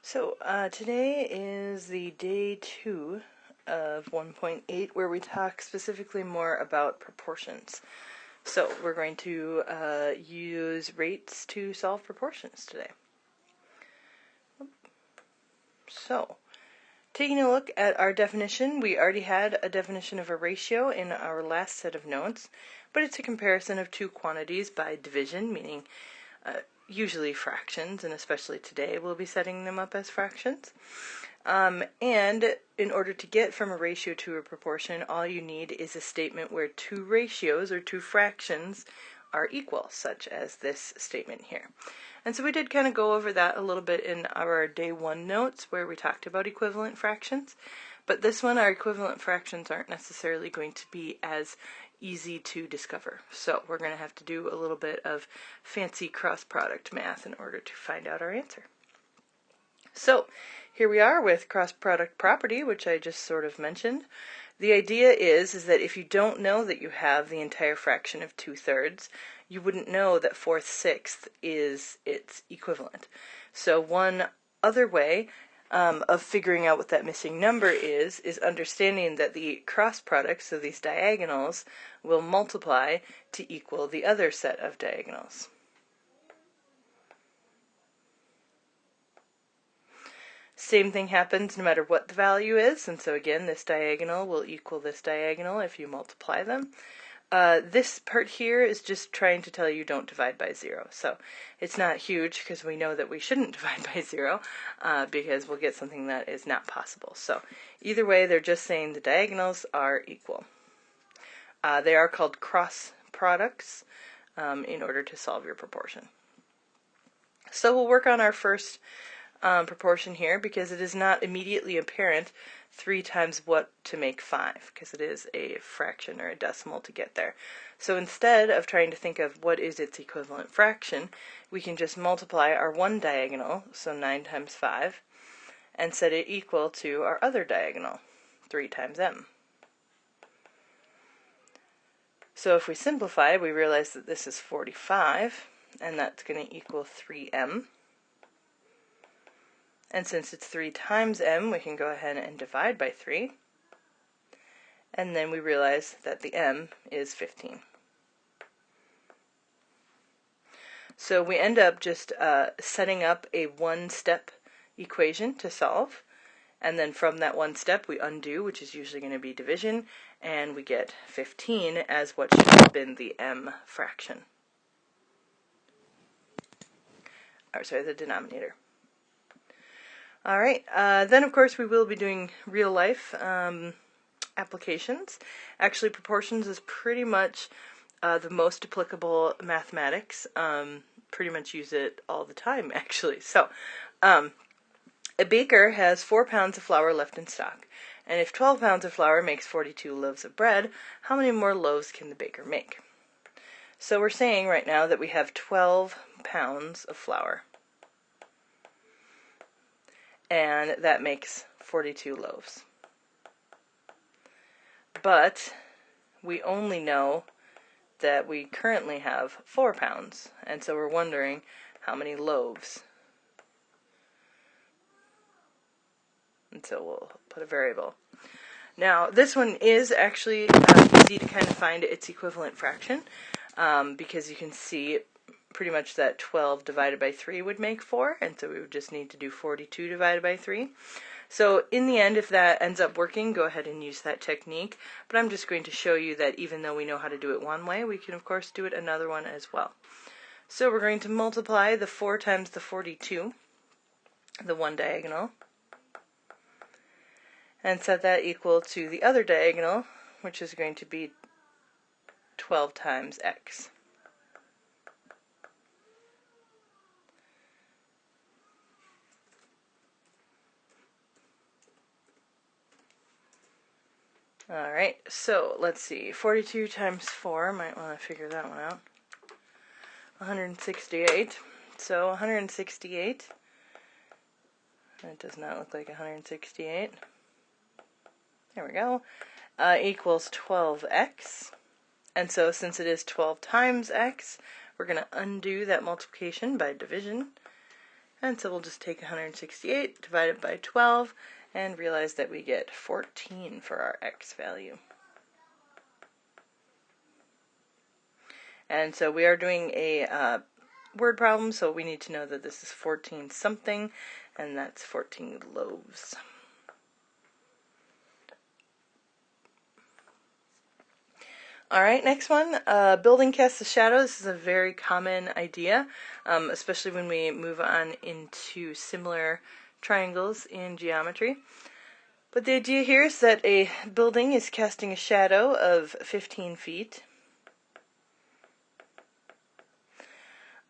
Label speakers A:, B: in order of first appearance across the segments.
A: Today is the day 2 of 1.8 where we talk specifically more about proportions. So we're going to use rates to solve proportions today. So, taking a look at our definition, we already had a definition of a ratio in our last set of notes, but it's a comparison of two quantities by division, meaning usually fractions, and especially today we'll be setting them up as fractions. And in order to get from a ratio to a proportion, all you need is a statement where two ratios or two fractions are equal, such as this statement here. And so we did kind of go over that a little bit in our day 1 notes where we talked about equivalent fractions. But this one, our equivalent fractions aren't necessarily going to be as easy to discover. So we're going to have to do a little bit of fancy cross-product math in order to find out our answer. So here we are with cross-product property, which I just sort of mentioned. The idea is that if you don't know that you have the entire fraction of 2/3, you wouldn't know that 4/6 is its equivalent. So one other way of figuring out what that missing number is understanding that the cross products of these diagonals will multiply to equal the other set of diagonals. Same thing happens no matter what the value is, and so again this diagonal will equal this diagonal if you multiply them. This part here is just trying to tell you don't divide by 0. So it's not huge because we know that we shouldn't divide by 0 because we'll get something that is not possible. So either way, they're just saying the diagonals are equal. They are called cross products in order to solve your proportion. So we'll work on our first proportion here because it is not immediately apparent 3 times what to make 5 because it is a fraction or a decimal to get there. So instead of trying to think of what is its equivalent fraction, we can just multiply our one diagonal, so 9 times 5, and set it equal to our other diagonal, 3 times m. So if we simplify, we realize that this is 45, and that's going to equal 3m. And since it's 3 times m, we can go ahead and divide by 3. And then we realize that the m is 15. So we end up just setting up a one-step equation to solve. And then from that one step, we undo, which is usually going to be division, and we get 15 as what should have been the m fraction. Or sorry, the denominator. Alright, then of course we will be doing real life applications. Actually, proportions is pretty much the most applicable mathematics. Pretty much use it all the time, actually. So, a baker has 4 pounds of flour left in stock, and if 12 pounds of flour makes 42 loaves of bread, how many more loaves can the baker make? So we're saying right now that we have 12 pounds of flour. And that makes 42 loaves. But we only know that we currently have 4 pounds, and so we're wondering how many loaves. And so we'll put a variable. Now, this one is actually easy to kind of find its equivalent fraction, because you can see pretty much that 12 divided by 3 would make 4, and so we would just need to do 42 divided by 3. So in the end, if that ends up working, go ahead and use that technique, but I'm just going to show you that even though we know how to do it one way, we can of course do it another one as well. So we're going to multiply the 4 times the 42, the one diagonal, and set that equal to the other diagonal, which is going to be 12 times x. Alright, so let's see, 42 times 4, might want to figure that one out, 168, so 168, that does not look like 168, there we go, equals 12x, and so since it is 12 times x, we're going to undo that multiplication by division, And so we'll just take 168, divide it by 12, and realize that we get 14 for our x value. And so we are doing a word problem, so we need to know that this is 14 something, and that's 14 loaves. Alright, next one. Building casts a shadow. This is a very common idea, especially when we move on into similar triangles in geometry. But the idea here is that a building is casting a shadow of 15 feet.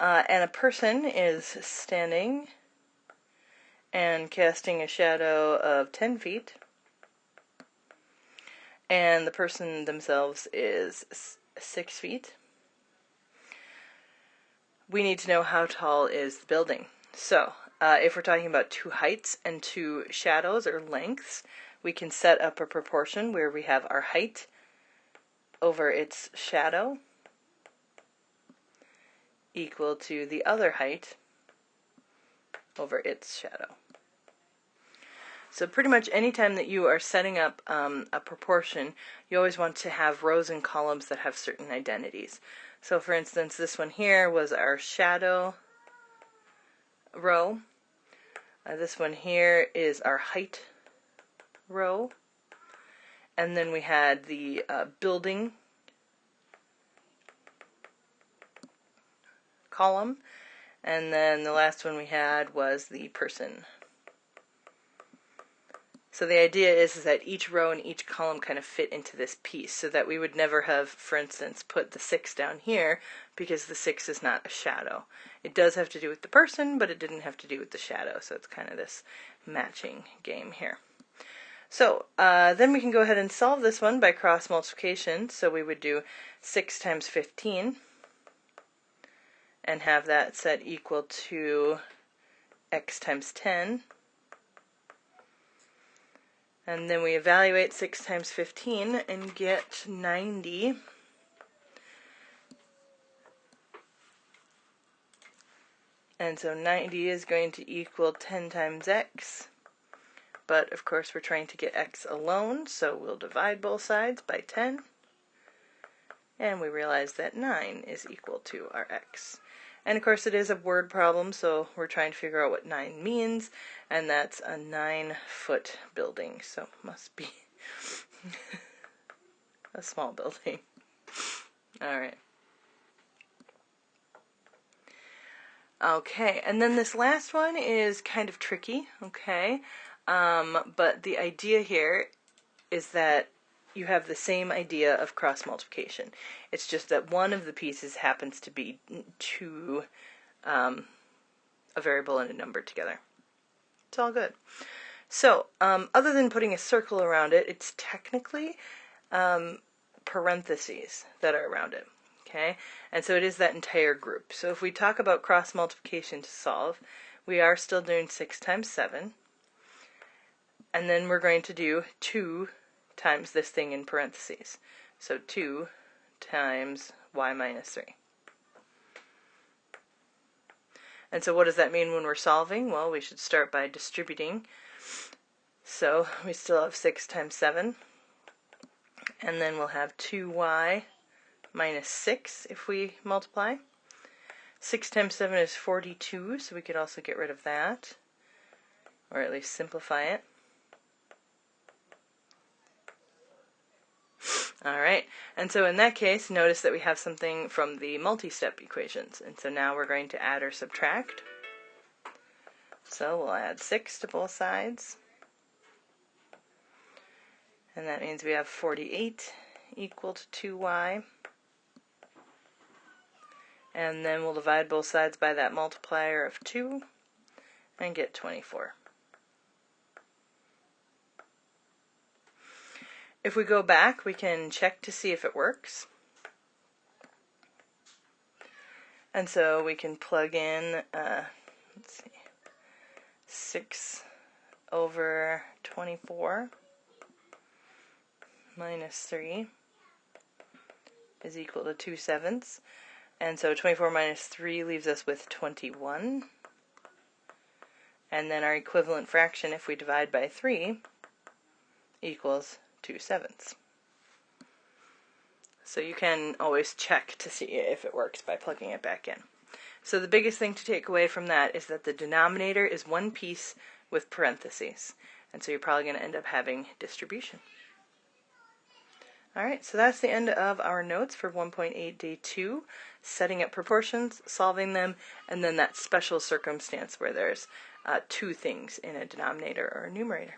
A: And a person is standing and casting a shadow of 10 feet. And the person themselves is 6 feet. We need to know how tall is the building. So, if we're talking about two heights and two shadows or lengths, we can set up a proportion where we have our height over its shadow equal to the other height over its shadow. So pretty much any time that you are setting up a proportion, you always want to have rows and columns that have certain identities. So for instance, this one here was our shadow row. This one here is our height row. And then we had the building column. And then the last one we had was the person. So the idea is that each row and each column kind of fit into this piece, so that we would never have, for instance, put the 6 down here, because the 6 is not a shadow. It does have to do with the person, but it didn't have to do with the shadow, so it's kind of this matching game here. So then we can go ahead and solve this one by cross multiplication. So we would do 6 times 15 and have that set equal to x times 10. And then we evaluate 6 times 15 and get 90. And so 90 is going to equal 10 times x. But of course we're trying to get x alone, so we'll divide both sides by 10. And we realize that 9 is equal to our x. And of course it is a word problem, so we're trying to figure out what 9 means, and that's a 9-foot building, so it must be a small building. Alright. Okay, and then this last one is kind of tricky, okay? But the idea here is that you have the same idea of cross multiplication. It's just that one of the pieces happens to be a variable and a number together. It's all good. So, other than putting a circle around it, it's technically parentheses that are around it. Okay? And so it is that entire group. So if we talk about cross multiplication to solve, we are still doing 6 times 7. And then we're going to do 2 times this thing in parentheses. So 2 times y minus 3. And so what does that mean when we're solving? Well, we should start by distributing. So we still have 6 times 7. And then we'll have 2y minus 6 if we multiply. 6 times 7 is 42, so we could also get rid of that, or at least simplify it. Alright, and so in that case, notice that we have something from the multi-step equations. And so now we're going to add or subtract. So we'll add 6 to both sides. And that means we have 48 equal to 2y. And then we'll divide both sides by that multiplier of 2 and get 24. If we go back, we can check to see if it works. And so we can plug in, let's see, 6 over 24 minus 3 is equal to 2/7. And so 24 minus 3 leaves us with 21. And then our equivalent fraction, if we divide by 3, equals 2/7. So you can always check to see if it works by plugging it back in. So the biggest thing to take away from that is that the denominator is one piece with parentheses. And so you're probably going to end up having distribution. Alright, so that's the end of our notes for 1.8 day 2, setting up proportions, solving them, and then that special circumstance where there's two things in a denominator or a numerator.